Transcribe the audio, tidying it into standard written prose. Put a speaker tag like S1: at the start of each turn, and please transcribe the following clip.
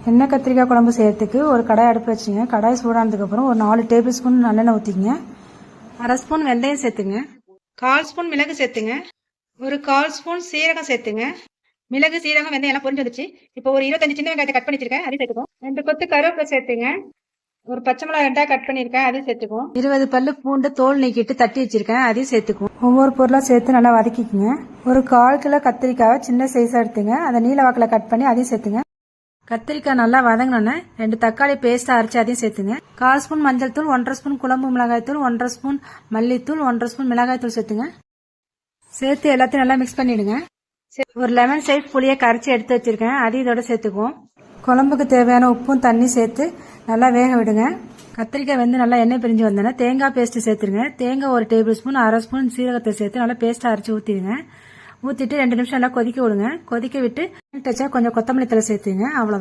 S1: எண்ணெய் கத்திரிக்காய் குழம்பு செய்யறதுக்கு ஒரு கடாய் அடுப்பு வச்சுங்க. கடாய் சூடானதுக்கப்புறம் ஒரு 4 டேபிள் ஸ்பூன் நல்லெண்ணெய் ஊற்றிங்க. 1/2 ஸ்பூன் வெந்தயம் சேர்த்துங்க. 1/4 ஸ்பூன் மிளகு சேர்த்துங்க. ஒரு 1/4 ஸ்பூன் சீரகம் சேர்த்துங்க. மிளகு சீரகம் வெந்தயம் எல்லாம் பொரிஞ்சு வந்துச்சு. இப்போ ஒரு 25 சின்ன வெங்காயத்தை கட் பண்ணி வச்சிருக்கேன், அதையும் சேர்த்துக்கும். 2 கொத்து கருவேப்பிலை சேர்த்துங்க. ஒரு பச்சை மிளகாய் 2 கட் பண்ணிருக்கேன், அதையும் சேர்த்துக்கும். 20 பல்லு பூண்டு தோல் நீக்கிட்டு தட்டி வச்சிருக்கேன், அதையும் சேர்த்துக்கும். ஒவ்வொரு பொருளா சேர்த்து நல்லா வதக்கிக்குங்க. ஒரு 1/4 கிலோ கத்திரிக்காவை சின்ன சைஸா எடுத்துங்க. அதை நீல வாக்கில் கட் பண்ணி அதையும் சேர்த்துங்க. கத்திரிக்காய் நல்லா வதங்கினோன்னே 2 தக்காளி பேஸ்டா அரைச்சி அதையும் சேர்த்துங்க. 1/4 ஸ்பூன் மஞ்சள் தூள், 1/2 ஸ்பூன் குழம்பு மிளகாய் தூள், 1/2 ஸ்பூன் மல்லித்தூள், 1/2 ஸ்பூன் மிளகாய் தூள் சேர்த்துங்க. சேர்த்து எல்லாத்தையும் நல்லா மிக்ஸ் பண்ணிடுங்க. ஒரு லெமன் சைஸ் புளியை கரைச்சி எடுத்து வச்சிருக்கேன், அதையும் இதோட சேர்த்துக்குவோம். குழம்புக்கு தேவையான உப்பும் தண்ணி சேர்த்து நல்லா வேக விடுங்க. கத்திரிக்காய் வந்து நல்லா எண்ணெய் பிரிஞ்சு வந்தோன்னா தேங்காய் பேஸ்ட் சேர்த்துருங்க. தேங்காய் 1 டேபிள் ஸ்பூன், 1/2 ஸ்பூன் சீரகத்தை சேர்த்து நல்லா பேஸ்டா அரைச்சி ஊற்றிடுங்க. ஊற்றிட்டு 2 நிமிஷம் நல்லா கொதிக்க விடுங்க. கொதிக்க விட்டு கொஞ்சம் கொத்தமல்லி தழை சேர்த்துங்க. அவ்வளோதான்.